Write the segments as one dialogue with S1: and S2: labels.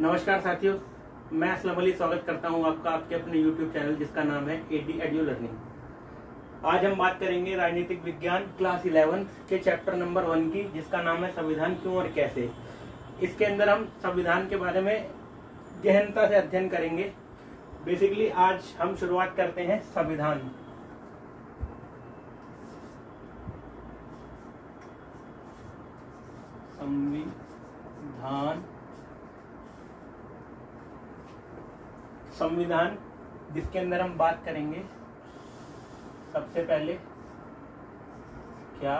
S1: नमस्कार साथियों, मैं असलम अली स्वागत करता हूं आपका आपके अपने YouTube चैनल जिसका नाम है एडी एडू लर्निंग। आज हम बात करेंगे राजनीतिक विज्ञान क्लास 11 के चैप्टर नंबर 1 की, जिसका नाम है संविधान क्यों और कैसे। इसके अंदर हम संविधान के बारे में गहनता से अध्ययन करेंगे। बेसिकली आज हम शुरुआत करते हैं संविधान। संविधान जिसके अंदर हम बात करेंगे सबसे पहले क्या,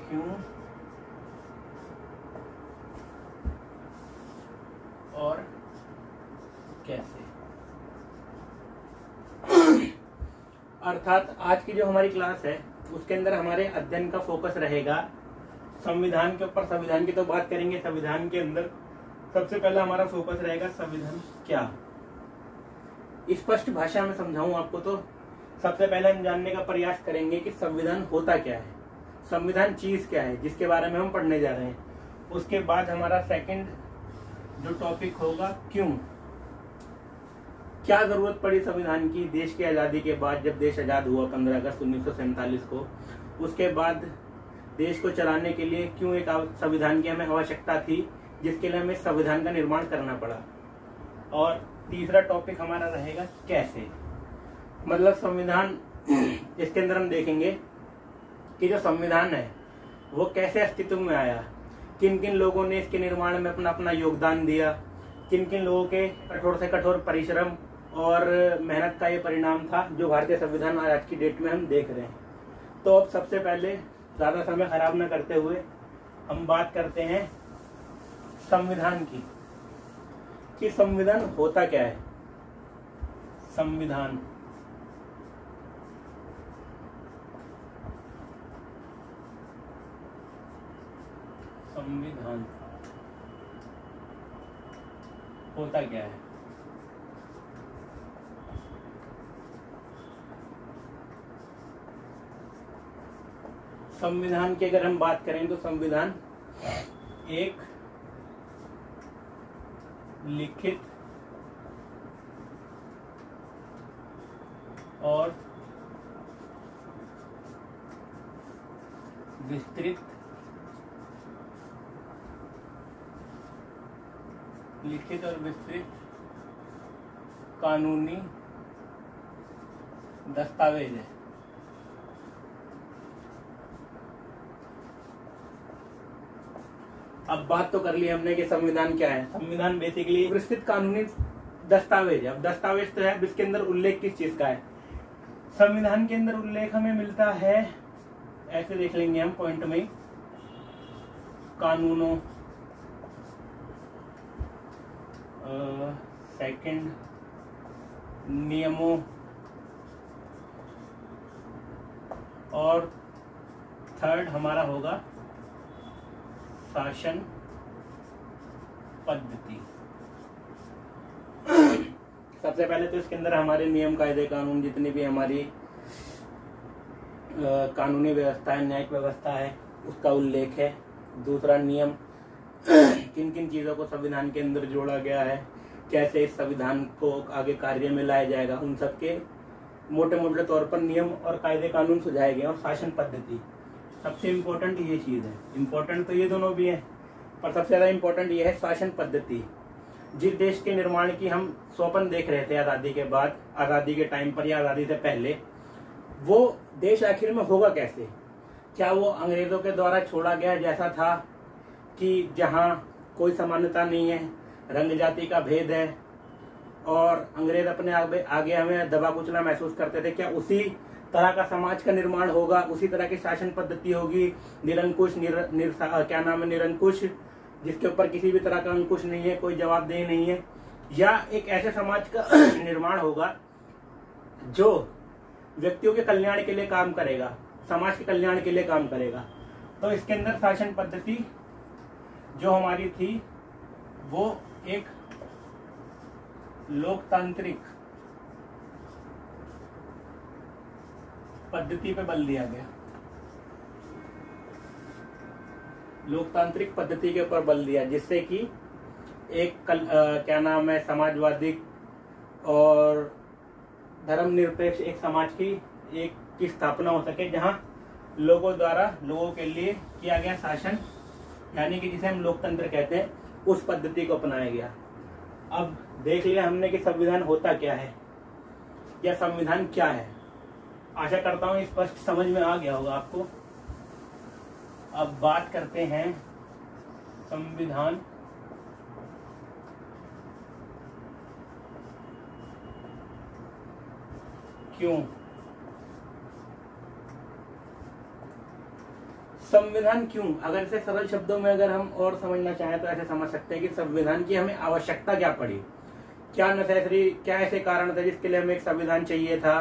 S1: क्यों और कैसे। अर्थात आज की जो हमारी क्लास है उसके अंदर हमारे अध्ययन का फोकस रहेगा संविधान के ऊपर। संविधान की तो बात करेंगे, संविधान के अंदर सबसे पहला हमारा फोकस रहेगा संविधान क्या। स्पष्ट भाषा में समझाऊं आपको तो सबसे पहले हम जानने का प्रयास करेंगे कि संविधान होता क्या है, संविधान चीज क्या है जिसके बारे में हम पढ़ने जा रहे हैं। उसके बाद हमारा सेकंड जो टॉपिक होगा क्यों, क्या जरूरत पड़ी संविधान की देश की आजादी के बाद, जब देश आजाद हुआ 15 अगस्त 1947 को। उसके बाद देश को चलाने के लिए क्यों एक संविधान की हमें आवश्यकता थी, जिसके लिए हमें संविधान का निर्माण करना पड़ा। और तीसरा टॉपिक हमारा रहेगा कैसे, मतलब संविधान। इसके अंदर हम देखेंगे कि जो संविधान है वो कैसे अस्तित्व में आया, किन किन लोगों ने इसके निर्माण में अपना अपना योगदान दिया, किन किन लोगों के कठोर से कठोर परिश्रम और मेहनत का ये परिणाम था जो भारतीय संविधान आज की डेट में हम देख रहे हैं। तो अब सबसे पहले ज्यादा समय खराब न करते हुए हम बात करते हैं संविधान की, कि संविधान होता क्या है। संविधान संविधान होता क्या है। संविधान की अगर हम बात करें तो संविधान एक लिखित और विस्तृत कानूनी दस्तावेज है। अब बात तो कर ली हमने कि संविधान क्या है। संविधान बेसिकली विस्तृत कानूनी दस्तावेज है। अब दस्तावेज तो है, अब इसके अंदर उल्लेख किस चीज का है। संविधान के अंदर उल्लेख हमें मिलता है, ऐसे देख लेंगे हम पॉइंट में, कानूनों, सेकंड नियमों, और थर्ड हमारा होगा शासन पद्धति। सबसे पहले तो इसके अंदर हमारे नियम, कायदे, कानून, जितनी भी हमारी कानूनी व्यवस्था है, न्यायिक व्यवस्था है, उसका उल्लेख है। दूसरा नियम, किन किन चीजों को संविधान के अंदर जोड़ा गया है, कैसे इस संविधान को आगे कार्य में लाया जाएगा, उन सबके मोटे मोटे तौर पर नियम और कायदे कानून सुझाए गए। और शासन पद्धति सबसे इम्पोर्टेंट ये चीज है। इम्पोर्टेंट तो ये दोनों भी है, पर सबसे ज्यादा इम्पोर्टेंट ये है शासन पद्धति। जिस देश के निर्माण की हम स्वप्न देख रहे थे आजादी के बाद, आजादी के टाइम पर या आजादी से पहले, वो देश आखिर में होगा कैसे। क्या वो अंग्रेजों के द्वारा छोड़ा गया जैसा था कि जहाँ कोई समानता नहीं है, रंग जाति का भेद है और अंग्रेज अपने आगे हमें दबा कुचला महसूस करते थे, क्या उसी तरह का समाज का निर्माण होगा, उसी तरह की शासन पद्धति होगी, निरंकुश निरंकुश, जिसके ऊपर किसी भी तरह का अंकुश नहीं है, कोई जवाबदेही नहीं है, या एक ऐसे समाज का निर्माण होगा जो व्यक्तियों के कल्याण के लिए काम करेगा, समाज के कल्याण के लिए काम करेगा। तो इसके अंदर शासन पद्धति जो हमारी थी वो एक लोकतांत्रिक पद्धति पे बल दिया गया। लोकतांत्रिक पद्धति के ऊपर बल दिया, जिससे कि एक क्या नाम है, समाजवादी और धर्मनिरपेक्ष एक समाज की स्थापना हो सके, जहां लोगों द्वारा लोगों के लिए किया गया शासन, यानी कि जिसे हम लोकतंत्र कहते हैं, उस पद्धति को अपनाया गया। अब देख लिया हमने कि संविधान होता क्या है या संविधान क्या है। आशा करता हूं स्पष्ट समझ में आ गया होगा आपको। अब बात करते हैं संविधान क्यों। संविधान क्यों, अगर इसे सरल शब्दों में अगर हम और समझना चाहें तो ऐसे समझ सकते हैं कि संविधान की हमें आवश्यकता क्या पड़ी, क्या नेसेसरी, क्या ऐसे कारण थे जिसके लिए हमें एक संविधान चाहिए था,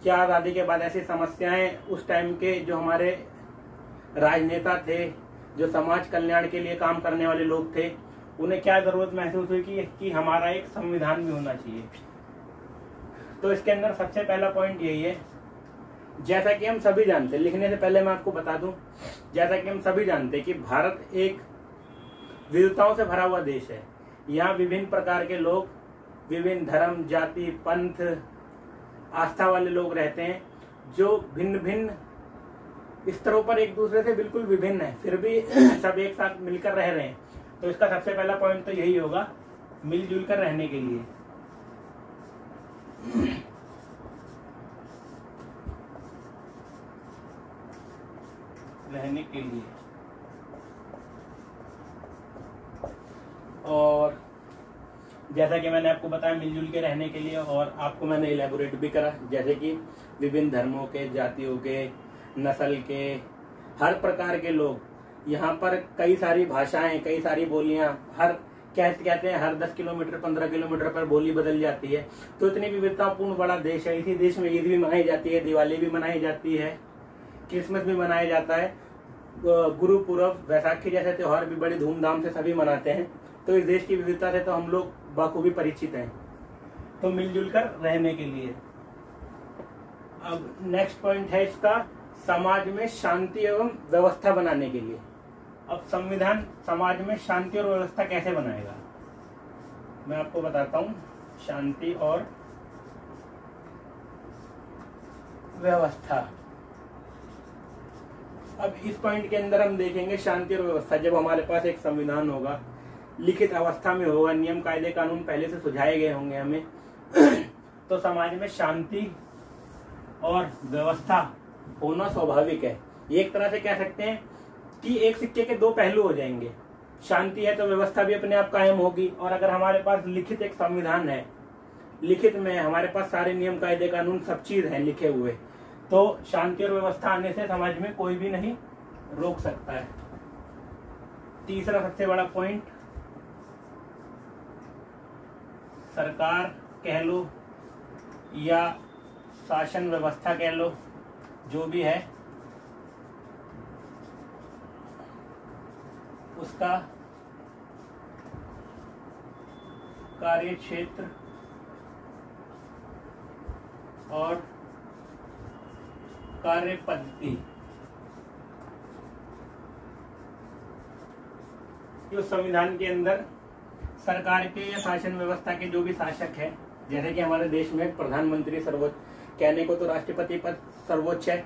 S1: क्या आजादी के बाद ऐसी समस्याएं उस टाइम के जो हमारे राजनेता थे, जो समाज कल्याण के लिए काम करने वाले लोग थे, उन्हें क्या जरूरत महसूस हुई कि हमारा एक संविधान भी होना चाहिए। तो इसके अंदर सबसे पहला पॉइंट यही है, जैसा कि हम सभी जानते हैं, लिखने से पहले मैं आपको बता दूं, जैसा कि हम सभी जानते हैं कि भारत एक विविधताओं से भरा हुआ देश है। यहाँ विभिन्न प्रकार के लोग, विभिन्न धर्म, जाति, पंथ, आस्था वाले लोग रहते हैं, जो भिन्न भिन्न स्तरों पर एक दूसरे से बिल्कुल विभिन्न है, फिर भी सब एक साथ मिलकर रह रहे हैं। तो इसका सबसे पहला पॉइंट तो यही होगा, मिलजुल कर रहने के लिए। रहने के लिए। और जैसा कि मैंने आपको बताया, मिलजुल के रहने के लिए, और आपको मैंने इलेबोरेट भी करा, जैसे कि विभिन्न धर्मों के, जातियों के, नस्ल के, हर प्रकार के लोग यहाँ पर, कई सारी भाषाएं, कई सारी बोलियां, हर कहते हैं हर 10 किलोमीटर 15 किलोमीटर पर बोली बदल जाती है। तो इतनी विविधतापूर्ण बड़ा देश है। इसी देश में ईद भी मनाई जाती है, दिवाली भी मनाई जाती है, क्रिसमस भी मनाया जाता है, गुरु पूर्व, बैसाखी जैसे त्योहार भी बड़ी धूमधाम से सभी मनाते हैं। तो इस देश की विविधता से तो हम लोग बखूबी परिचित हैं। तो मिलजुल कर रहने के लिए। अब नेक्स्ट पॉइंट है इसका, समाज में शांति एवं व्यवस्था बनाने के लिए। अब संविधान समाज में शांति और व्यवस्था कैसे बनाएगा, मैं आपको बताता हूं। शांति और व्यवस्था। अब इस पॉइंट के अंदर हम देखेंगे शांति और व्यवस्था। जब हमारे पास एक संविधान होगा, लिखित अवस्था में होगा, नियम कायदे कानून पहले से सुझाए गए होंगे हमें, तो समाज में शांति और व्यवस्था होना स्वाभाविक है। एक तरह से कह सकते हैं कि एक सिक्के के दो पहलू हो जाएंगे। शांति है तो व्यवस्था भी अपने आप कायम होगी, और अगर हमारे पास लिखित एक संविधान है, लिखित में हमारे पास सारे नियम कायदे कानून सब चीज है लिखे हुए, तो शांति और व्यवस्था आने से समाज में कोई भी नहीं रोक सकता है। तीसरा सबसे बड़ा पॉइंट, सरकार कह लो या शासन व्यवस्था कह लो, जो भी है, उसका कार्य क्षेत्र और कार्य पद्धति, उस संविधान के अंदर सरकार के या शासन व्यवस्था के जो भी शासक है, जैसे कि हमारे देश में प्रधानमंत्री सर्वोच्च, कहने को तो राष्ट्रपति पद सर्वोच्च है,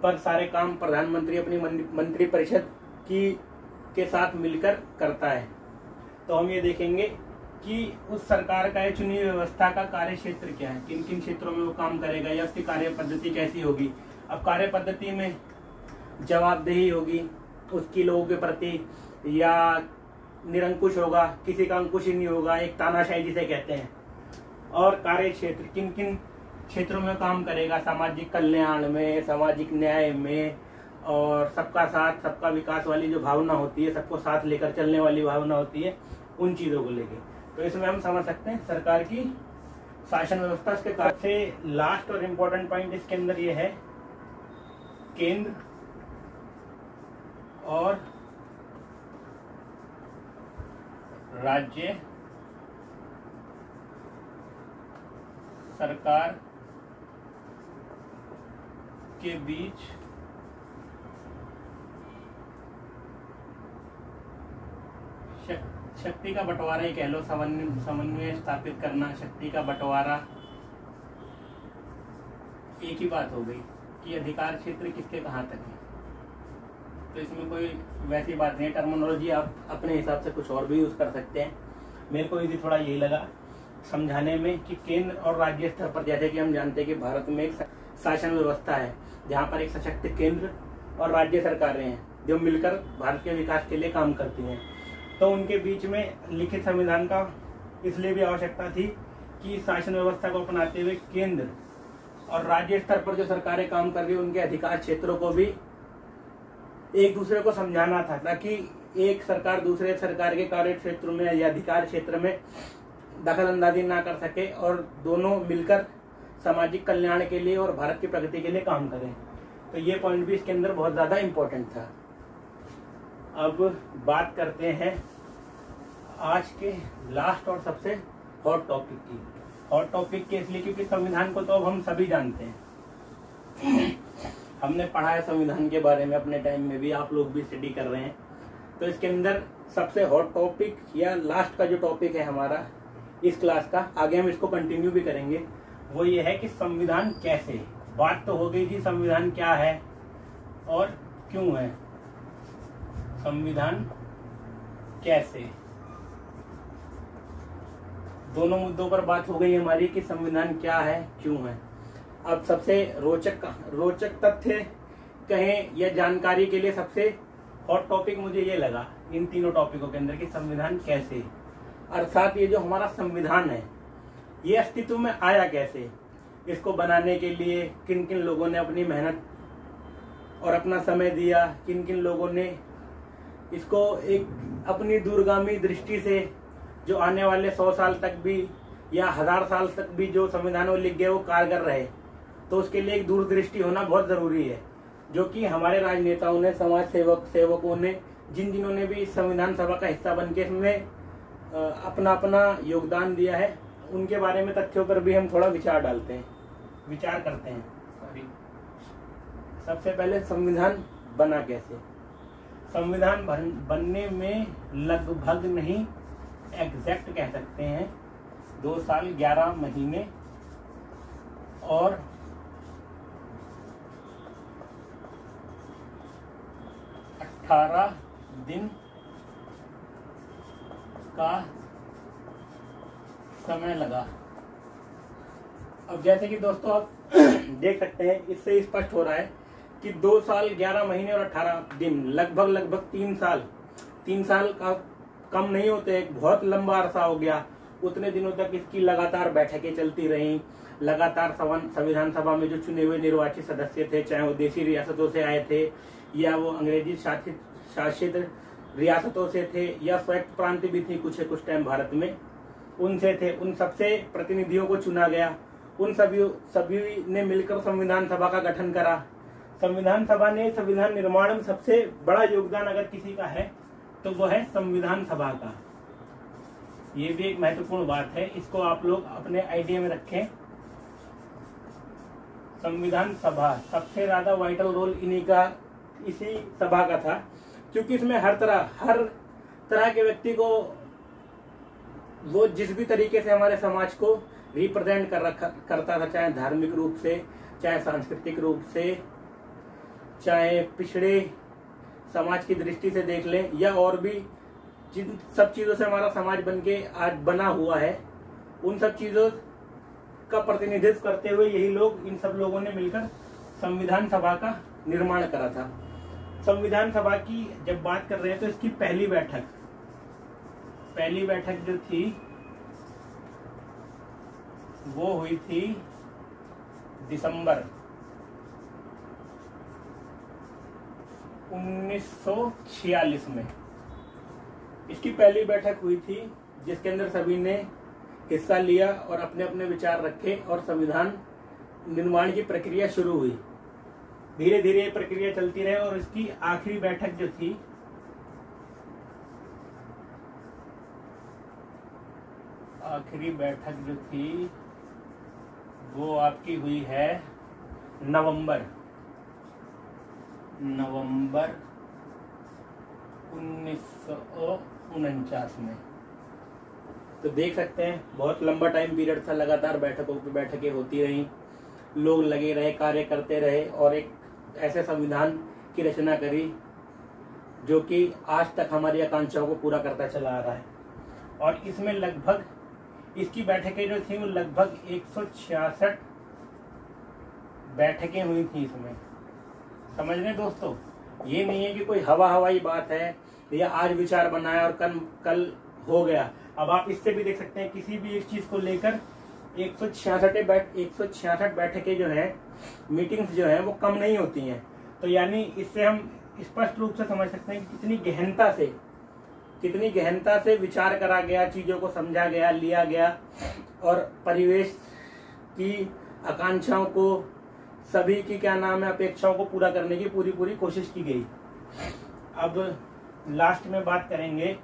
S1: पर सारे काम प्रधानमंत्री अपनी मंत्री परिषद के साथ मिलकर करता है। तो हम ये देखेंगे कि उस सरकार का या चुनी व्यवस्था का कार्य क्षेत्र क्या है, किन किन क्षेत्रों में वो काम करेगा, या उसकी कार्य पद्धति कैसी होगी। अब कार्य पद्धति में जवाबदेही होगी उसकी लोगों के प्रति, या निरंकुश होगा, किसी का अंकुश ही नहीं होगा, एक तानाशाही जिसे कहते हैं। और कार्य क्षेत्र, किन किन क्षेत्रों में काम करेगा, सामाजिक कल्याण में, सामाजिक न्याय में, और सबका साथ सबका विकास वाली जो भावना होती है, सबको साथ लेकर चलने वाली भावना होती है, उन चीजों को लेके। तो इसमें हम समझ सकते हैं सरकार की शासन व्यवस्था। इसके कार्य से लास्ट और इम्पोर्टेंट पॉइंट इसके अंदर ये है, केंद्र और राज्य सरकार के बीच शक्ति का बंटवारा ही कह लो, समन्वय स्थापित करना, शक्ति का बंटवारा, एक ही बात हो गई कि अधिकार क्षेत्र किसके कहाँ तक है। तो इसमें कोई वैसी बात नहीं है, टर्मिनोलॉजी आप अपने हिसाब से कुछ और भी यूज कर सकते हैं। मेरे को यदि थोड़ा यही लगा समझाने में कि केंद्र और राज्य स्तर पर, जैसे कि हम जानते हैं कि भारत में एक शासन व्यवस्था है जहाँ पर एक सशक्त केंद्र और राज्य सरकारें हैं जो मिलकर भारत के विकास के लिए काम करती हैं। तो उनके बीच में लिखित संविधान का इसलिए भी आवश्यकता थी कि शासन व्यवस्था को अपनाते हुए केंद्र और राज्य स्तर पर जो सरकारें काम कर रही है उनके अधिकार क्षेत्रों को भी एक दूसरे को समझाना था, ताकि एक सरकार दूसरे सरकार के कार्य क्षेत्र में या अधिकार क्षेत्र में दखल अंदाजी ना कर सके और दोनों मिलकर सामाजिक कल्याण के लिए और भारत की प्रगति के लिए काम करें। तो ये पॉइंट भी इसके अंदर बहुत ज्यादा इम्पोर्टेंट था। अब बात करते हैं आज के लास्ट और सबसे हॉट टॉपिक की। हॉट टॉपिक के इसलिए क्योंकि संविधान को तो अब हम सभी जानते हैं, हमने पढ़ा है संविधान के बारे में अपने टाइम में भी, आप लोग भी स्टडी कर रहे हैं। तो इसके अंदर सबसे हॉट टॉपिक या लास्ट का जो टॉपिक है हमारा इस क्लास का, आगे हम इसको कंटिन्यू भी करेंगे, वो ये है कि संविधान कैसे। बात तो हो गई थी संविधान क्या है और क्यों है, संविधान कैसे, दोनों मुद्दों पर बात हो गई हमारी कि संविधान क्या है क्यों है। अब सबसे रोचक तथ्य कहें या जानकारी के लिए सबसे हॉट टॉपिक मुझे ये लगा इन तीनों टॉपिकों के अंदर कि संविधान कैसे, अर्थात ये जो हमारा संविधान है ये अस्तित्व में आया कैसे, इसको बनाने के लिए किन किन लोगों ने अपनी मेहनत और अपना समय दिया, किन किन लोगों ने इसको एक अपनी दूरगामी दृष्टि से जो आने वाले 100 साल तक भी या 1000 साल तक भी जो संविधान वो लिख गए वो कारगर रहे। तो उसके लिए एक दूरदृष्टि होना बहुत जरूरी है, जो कि हमारे राजनेताओं ने, समाज सेवकों ने, जिन्होंने भी इस संविधान सभा का हिस्सा बनके इसमें अपना अपना योगदान दिया है, उनके बारे में तथ्यों पर भी हम थोड़ा विचार करते हैं। सबसे पहले संविधान बना कैसे। संविधान बनने में लगभग नहीं, एग्जैक्ट कह सकते हैं 2 साल 11 महीने और 18 दिन का समय लगा। अब जैसे कि दोस्तों आप देख सकते हैं, इससे स्पष्ट हो रहा है कि 2 साल 11 महीने और 18 दिन, लगभग 3 साल का कम नहीं होते, एक बहुत लंबा अरसा हो गया। उतने दिनों तक इसकी लगातार बैठकें चलती रहीं, लगातार संविधान सभा में जो चुने हुए निर्वाचित सदस्य थे, चाहे वो देशी रियासतों से आए थे या वो अंग्रेजी शासित रियासतों से थे या स्वायत्त प्रांत भी थी कुछ टाइम भारत में, उनसे थे, उन सबसे प्रतिनिधियों को चुना गया। उन सभी ने मिलकर संविधान सभा का गठन करा। संविधान सभा ने संविधान निर्माण में सबसे बड़ा योगदान अगर किसी का है तो वो है संविधान सभा का। ये भी एक महत्वपूर्ण बात है, इसको आप लोग अपने आइडिया में रखें। संविधान सभा सबसे ज्यादा वाइटल रोल इसी सभा का था, क्योंकि इसमें हर तरह के व्यक्ति को वो जिस भी तरीके से हमारे समाज को रिप्रेजेंट करता था, चाहे धार्मिक रूप से, चाहे सांस्कृतिक रूप से, चाहे पिछड़े समाज की दृष्टि से देख लें, या और भी जिन सब चीजों से हमारा समाज बनके आज बना हुआ है, उन सब चीजों का प्रतिनिधित्व करते हुए यही लोग, इन सब लोगों ने मिलकर संविधान सभा का निर्माण करा था। संविधान सभा की जब बात कर रहे हैं तो इसकी पहली बैठक जो थी वो हुई थी दिसंबर 1946 में। इसकी पहली बैठक हुई थी जिसके अंदर सभी ने हिस्सा लिया और अपने अपने विचार रखे और संविधान निर्माण की प्रक्रिया शुरू हुई। धीरे धीरे ये प्रक्रिया चलती रही और इसकी आखिरी बैठक जो थी वो आपकी हुई है नवंबर 1949 में। तो देख सकते हैं बहुत लंबा टाइम पीरियड था, लगातार बैठकों पे बैठकें होती रहीं, लोग लगे रहे, कार्य करते रहे और एक ऐसे संविधान की रचना करी जो कि आज तक हमारी आकांक्षाओं को पूरा करता चला आ रहा है। और इसमें लगभग इसकी बैठकें जो थी वो लगभग 166 बैठकें हुई थी इसमें। समझ रहे दोस्तों, ये नहीं है कि कोई हवाई बात है या आज विचार बनाया और कल हो गया। अब आप इससे भी देख सकते हैं किसी भी एक चीज को लेकर 166 बैठकें जो है, मीटिंग्स जो है वो कम नहीं होती हैं। तो यानी इससे हम स्पष्ट रूप से समझ सकते हैं कि कितनी गहनता से विचार करा गया, चीजों को समझा गया, लिया गया और परिवेश की आकांक्षाओं को, सभी की अपेक्षाओं को पूरा करने की पूरी कोशिश की गई। अब लास्ट में बात करेंगे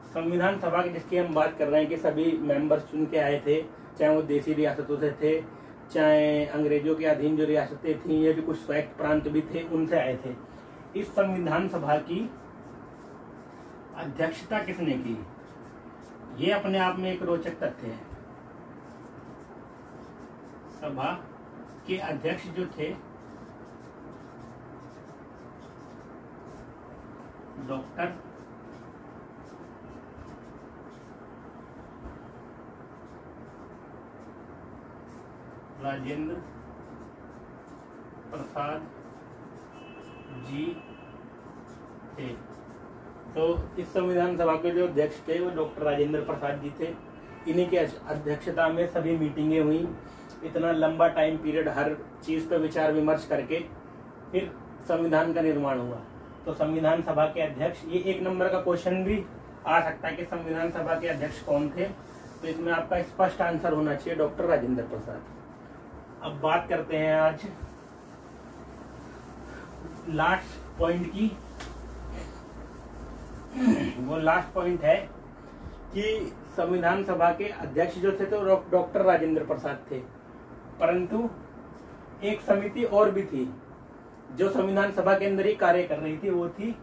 S1: संविधान सभा की, जिसकी हम बात कर रहे हैं कि सभी मेंबर्स चुन के आए थे, चाहे वो देसी रियासतों से थे, चाहे अंग्रेजों के अधीन जो रियासतें थी या भी कुछ स्वायत्त प्रांत भी थे, उनसे आए थे। इस संविधान सभा की अध्यक्षता किसने की, ये अपने आप में एक रोचक तथ्य है। सभा के अध्यक्ष जो थे डॉक्टर राजेंद्र प्रसाद जी थे। तो इस संविधान सभा के जो अध्यक्ष थे वो डॉक्टर राजेंद्र प्रसाद जी थे। इन्हीं की अध्यक्षता में सभी मीटिंगें हुई। इतना लंबा टाइम पीरियड हर चीज पर विचार विमर्श करके फिर संविधान का निर्माण हुआ। तो संविधान सभा के अध्यक्ष, ये 1 नंबर का क्वेश्चन भी आ सकता है कि संविधान सभा के अध्यक्ष कौन थे। तो इसमें आपका स्पष्ट आंसर होना चाहिए डॉक्टर राजेंद्र प्रसाद। अब बात करते हैं आज लास्ट पॉइंट की। वो लास्ट पॉइंट है कि संविधान सभा के अध्यक्ष जो थे तो डॉक्टर राजेंद्र प्रसाद थे, परंतु एक समिति और भी थी जो संविधान सभा के अंदर ही कार्य कर रही थी। वो थी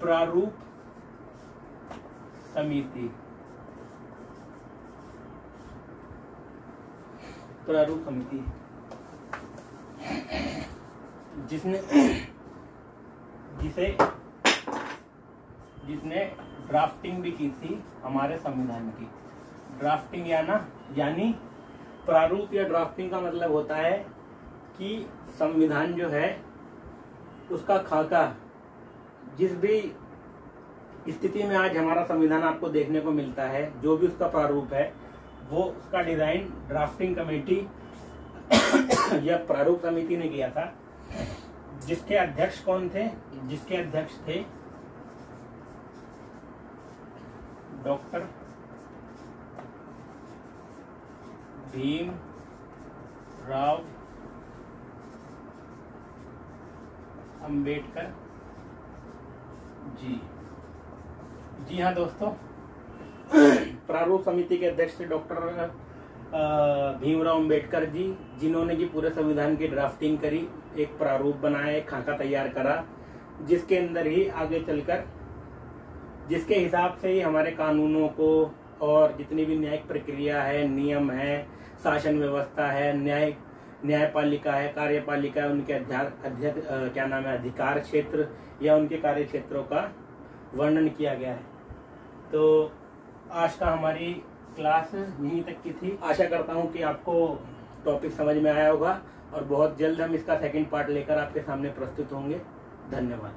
S1: प्रारूप समिति। प्रारूप समिति जिसने ड्राफ्टिंग भी की थी हमारे संविधान की। ड्राफ्टिंग यानी प्रारूप या ड्राफ्टिंग का मतलब होता है कि संविधान जो है उसका खाका, जिस भी स्थिति में आज हमारा संविधान आपको देखने को मिलता है, जो भी उसका प्रारूप है, वो उसका डिजाइन ड्राफ्टिंग कमेटी या प्रारूप समिति ने किया था। जिसके अध्यक्ष कौन थे? जिसके अध्यक्ष थे डॉक्टर भीमराव अंबेडकर जी हाँ दोस्तों, प्रारूप समिति के अध्यक्ष थे डॉक्टर भीमराव अंबेडकर जी, जिन्होंने की पूरे संविधान की ड्राफ्टिंग करी, एक प्रारूप बनाया, एक खाका तैयार करा, जिसके अंदर ही आगे चलकर, जिसके हिसाब से ही हमारे कानूनों को और जितनी भी न्यायिक प्रक्रिया है, नियम है, शासन व्यवस्था है, न्यायपालिका है, कार्यपालिका है, उनके अधिकार क्षेत्र या उनके कार्य क्षेत्रों का वर्णन किया गया है। तो आज का हमारी क्लास यहीं तक की थी। आशा करता हूं कि आपको टॉपिक समझ में आया होगा और बहुत जल्द हम इसका सेकंड पार्ट लेकर आपके सामने प्रस्तुत होंगे। धन्यवाद।